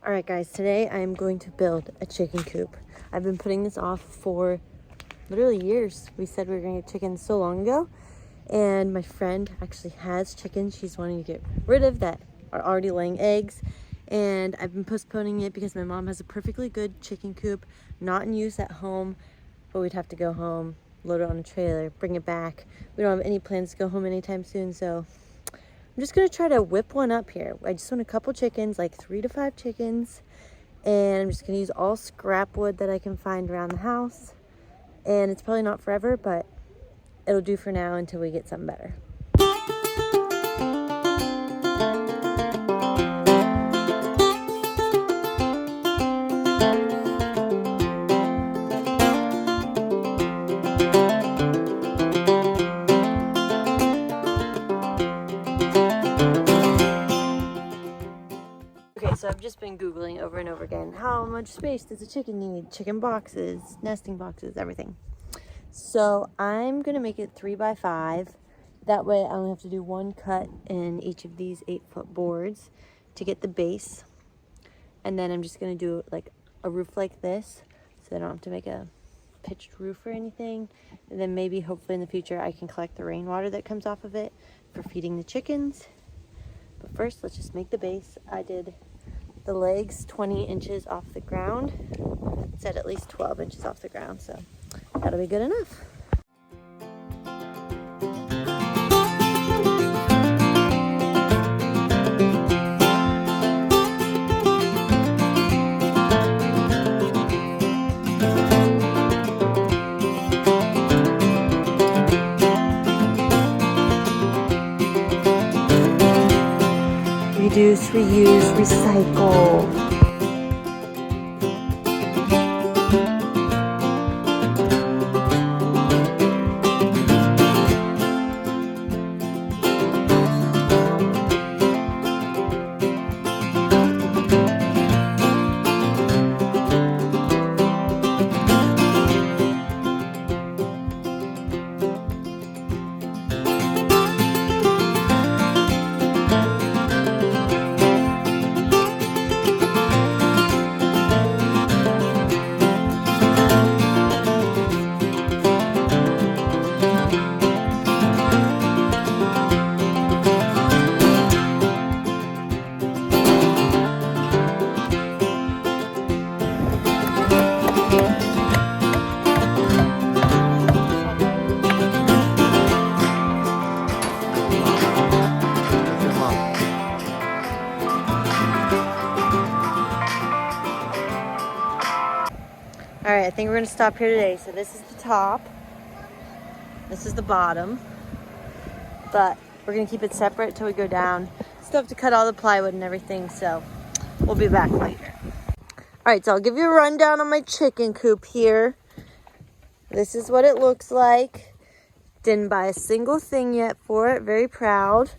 Alright guys, today I am going to build a chicken coop. I've been putting this off for literally years. We said we were going to get chickens so long ago, and my friend actually has chickens she's wanting to get rid of that are already laying eggs, and I've been postponing it because my mom has a perfectly good chicken coop, not in use at home, but we'd have to go home, load it on a trailer, bring it back. We don't have any plans to go home anytime soon, so I'm just gonna try to whip one up here. I just want a couple chickens, like 3 to 5 chickens, and I'm just gonna use all scrap wood that I can find around the house. And it's probably not forever, but it'll do for now until we get something better. So I've just been Googling over and over again, how much space does a chicken need? Chicken boxes, nesting boxes, everything. So I'm gonna make it 3 by 5. That way I only have to do one cut in each of these 8-foot boards to get the base. And then I'm just gonna do like a roof like this, so I don't have to make a pitched roof or anything. And then maybe hopefully in the future I can collect the rainwater that comes off of it for feeding the chickens. But first, let's just make the base. I did the legs 20 inches off the ground. It said at least 12 inches off the ground, so that'll be good enough. Reduce, reuse, recycle. Alright, I think we're going to stop here today. So this is the top. This is the bottom. But we're going to keep it separate till we go down. Still have to cut all the plywood and everything, so we'll be back later. Alright, so I'll give you a rundown on my chicken coop here. This is what it looks like. Didn't buy a single thing yet for it. Very proud.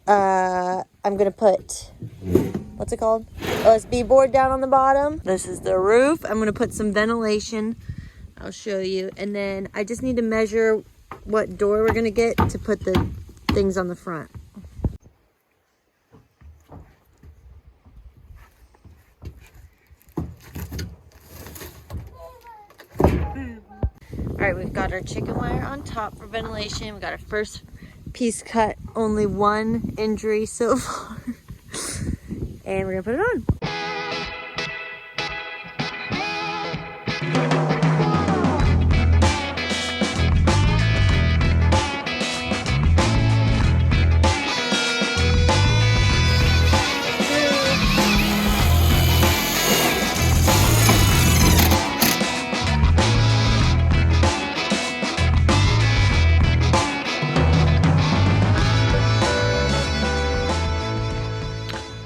I'm going to put, what's it called? OSB board down on the bottom. This is the roof. I'm going to put some ventilation. I'll show you. And then I just need to measure what door we're going to get to put the things on the front. Alright, we've got our chicken wire on top for ventilation. We got our first piece cut. Only one injury so far. And we're gonna put it on.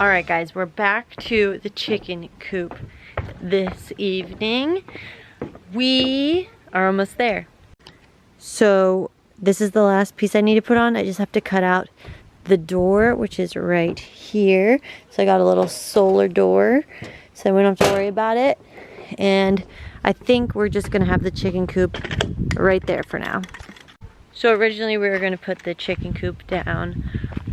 Alright guys, we're back to the chicken coop this evening. We are almost there. So this is the last piece I need to put on. I just have to cut out the door, which is right here. So I got a little solar door, so we don't have to worry about it. And I think we're just gonna have the chicken coop right there for now. So originally we were gonna put the chicken coop down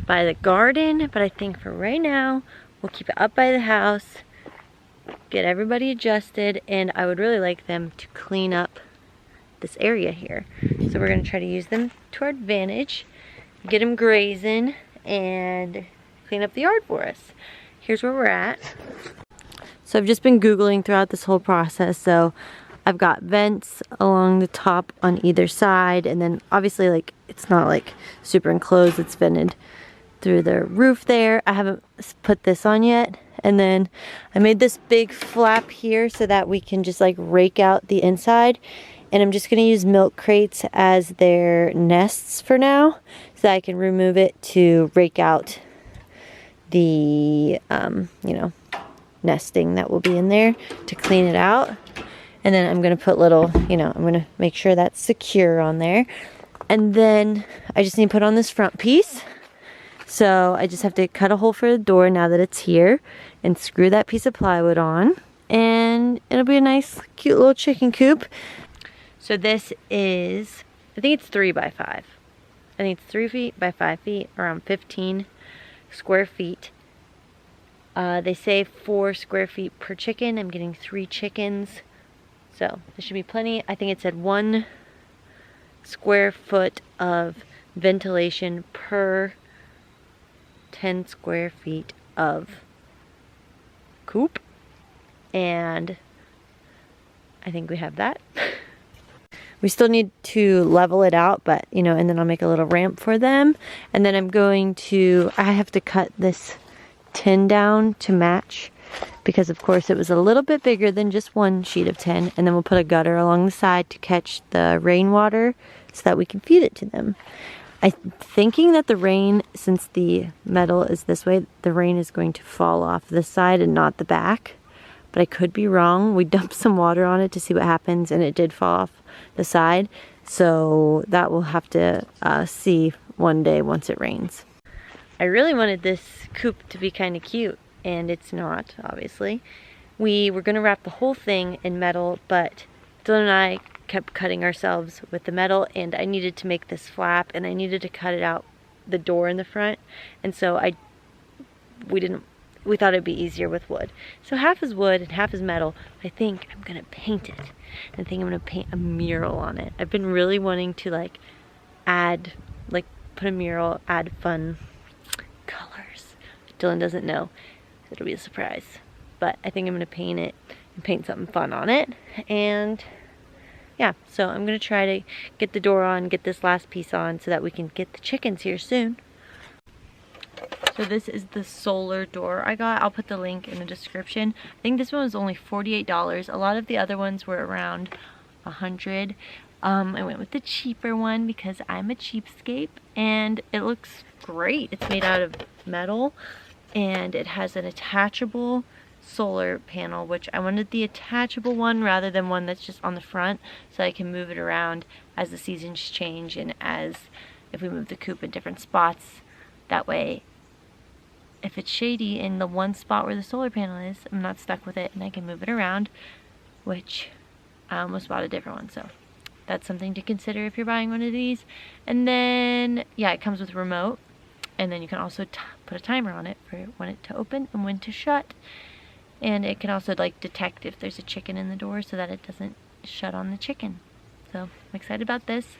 by the garden, but I think for right now We'll keep it up by the house, get everybody adjusted, and I would really like them to clean up this area here. So we're gonna try to use them to our advantage, get them grazing, and clean up the yard for us. Here's where we're at. So I've just been Googling throughout this whole process. So I've got vents along the top on either side, and then obviously like it's not like super enclosed, it's vented through the roof there. I haven't put this on yet. And then I made this big flap here so that we can just like rake out the inside. And I'm just gonna use milk crates as their nests for now, so that I can remove it to rake out the, you know, nesting that will be in there to clean it out. And then I'm gonna put little, you know, I'm gonna make sure that's secure on there. And then I just need to put on this front piece. So I just have to cut a hole for the door now that it's here and screw that piece of plywood on. And it'll be a nice, cute little chicken coop. So this is, I think it's 3 by 5. I think it's 3 feet by 5 feet, around 15 square feet. They say 4 square feet per chicken. I'm getting 3 chickens. So there should be plenty. I think it said 1 square foot of ventilation per 10 square feet of coop. And I think we have that. We still need to level it out, but you know, and then I'll make a little ramp for them. And then I'm going to, I have to cut this tin down to match, because of course it was a little bit bigger than just 1 sheet of tin. And then we'll put a gutter along the side to catch the rainwater so that we can feed it to them. I'm thinking that the rain, since the metal is this way, the rain is going to fall off this side and not the back. But I could be wrong. We dumped some water on it to see what happens, and it did fall off the side. So that we'll have to see one day once it rains. I really wanted this coop to be kind of cute, and it's not, obviously. We were going to wrap the whole thing in metal, but Dylan and I kept cutting ourselves with the metal, and I needed to make this flap, and I needed to cut it out the door in the front, and so we thought it'd be easier with wood. So half is wood and half is metal. I think I'm gonna paint it. I think I'm gonna paint a mural on it. I've been really wanting to like add, like put a mural, add fun colors. Dylan doesn't know, it'll be a surprise. But I think I'm gonna paint it and paint something fun on it. And yeah, so I'm gonna try to get the door on, get this last piece on so that we can get the chickens here soon. So this is the solar door I got. I'll put the link in the description. I think this one was only $48. A lot of the other ones were around $100. I went with the cheaper one because I'm a cheapskate, and it looks great. It's made out of metal, and it has an attachable solar panel, which I wanted the attachable one rather than one that's just on the front, so I can move it around as the seasons change and as if we move the coop in different spots. That way, if it's shady in the one spot where the solar panel is, I'm not stuck with it and I can move it around, which I almost bought a different one, so that's something to consider if you're buying one of these. And then, yeah, it comes with a remote, and then you can also put a timer on it for when it to open and when to shut. And it can also like detect if there's a chicken in the door so that it doesn't shut on the chicken. So I'm excited about this.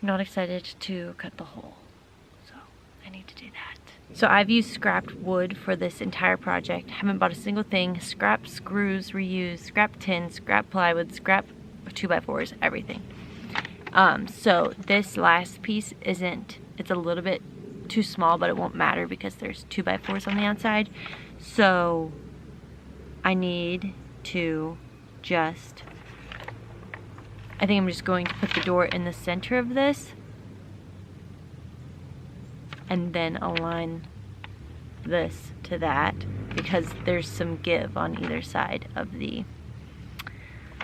I'm not excited to cut the hole. I need to do that. So I've used scrapped wood for this entire project. Haven't bought a single thing. Scrap screws, reused, scrap tin, scrap plywood, scrap 2x4s, everything. So this last piece isn't, it's a little bit too small, but it won't matter because there's 2x4s on the outside. So I need to just, I think I'm just going to put the door in the center of this and then align this to that, because there's some give on either side of the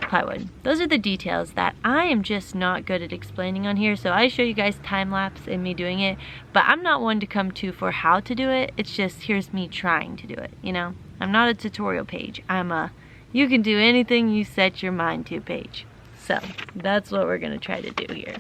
plywood. Those are the details that I am just not good at explaining on here. So I show you guys time-lapse and me doing it, but I'm not one to come to for how to do it. It's just, here's me trying to do it, you know? I'm not a tutorial page. I'm a you can do anything you set your mind to page. So that's what we're gonna try to do here.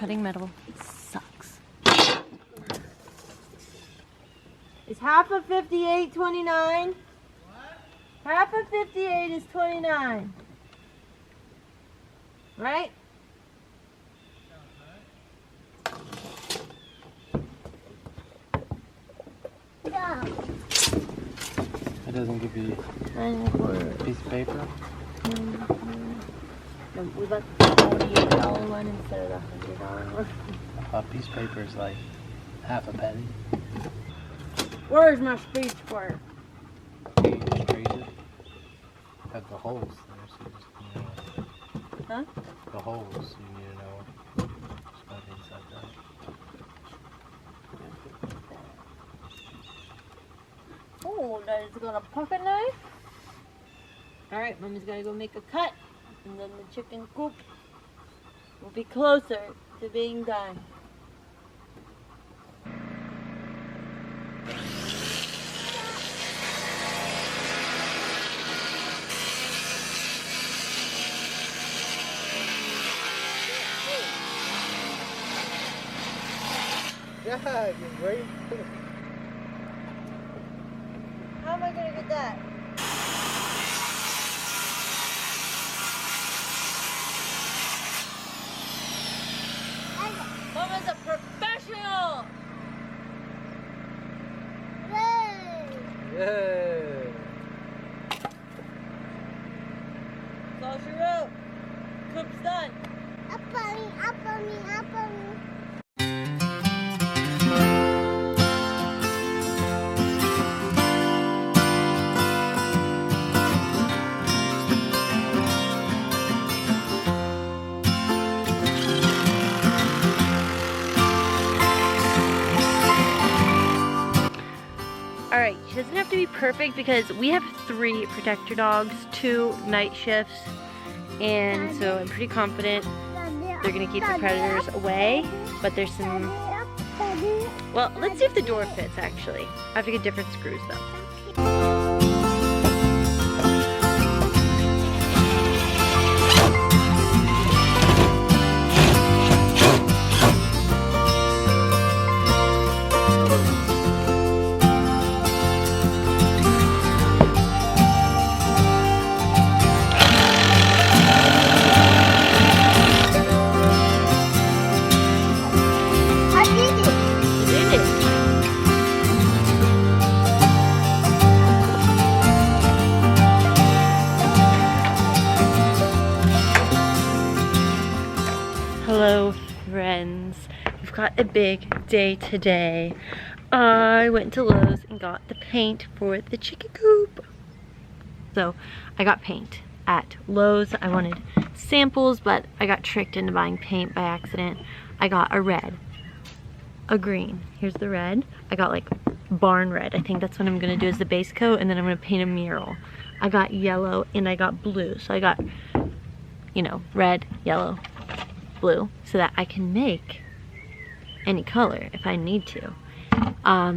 cutting metal sucks. Is half of 58 29? What? Half of 58 is 29. Right? No. It doesn't give you a piece of paper? No, we bought the $48 one instead of the $100 one. A piece of paper is like half a penny. Where's my speech square? You just raise it. Have the holes there, so you just need to know. Huh? The holes, you need to know. Just put it inside that. Oh, that is gonna pocket knife. Alright, Mommy's gotta go make a cut. And then the chicken coop will be closer to being done. Yeah, you're great. How am I gonna get that? Mama's a professional! Yay! Close your rope. Coop's done. Up on me, up on me, up on me. Alright, she doesn't have to be perfect because we have 3 protector dogs, 2 night shifts, and so I'm pretty confident they're gonna keep the predators away, but there's some, well, let's see if the door fits actually. I have to get different screws though. Hello friends, we've got a big day today. I went to Lowe's and got the paint for the chicken coop. So I got paint at Lowe's. I wanted samples, but I got tricked into buying paint by accident. I got a red, a green. Here's the red. I got like barn red. I think that's what I'm gonna do as the base coat, and then I'm gonna paint a mural. I got yellow and I got blue. So I got, you know, red, yellow, blue, so that I can make any color if I need to. I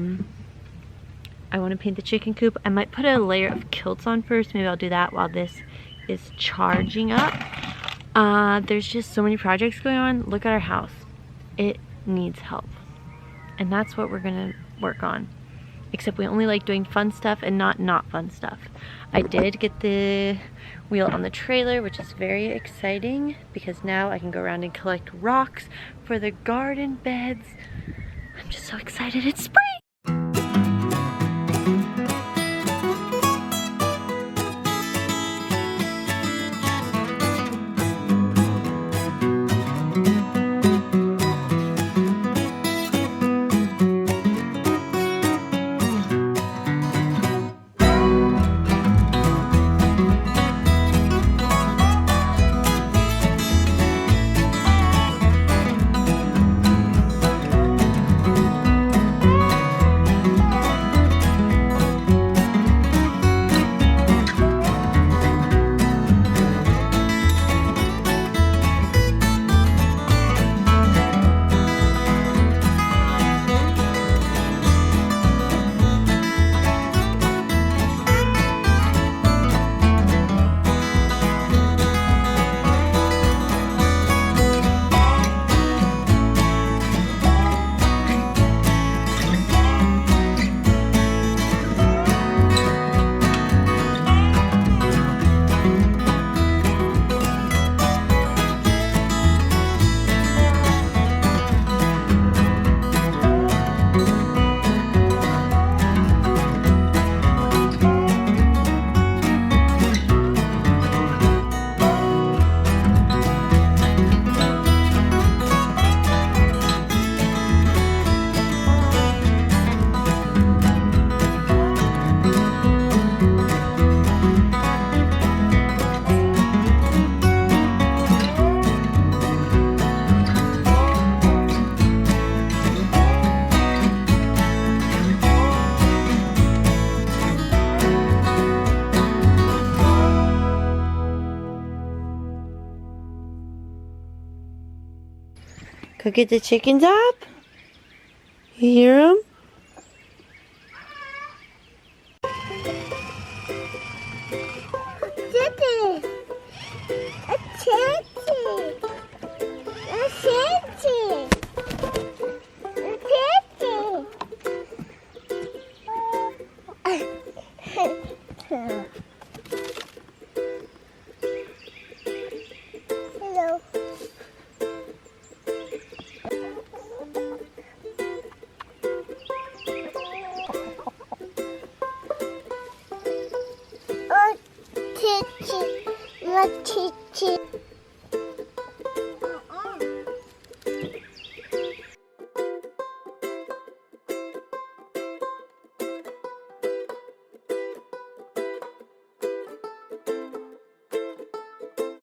want to paint the chicken coop. I might put a layer of kilts on first. Maybe I'll do that while this is charging up. There's just so many projects going on. Look at our house. It needs help. And that's what we're gonna work on. Except we only like doing fun stuff and not fun stuff. I did get the wheel on the trailer, which is very exciting because now I can go around and collect rocks for the garden beds. I'm just so excited, it's spring! Go get the chickens up. You hear them? Hello. Oh, Titi, my Titi.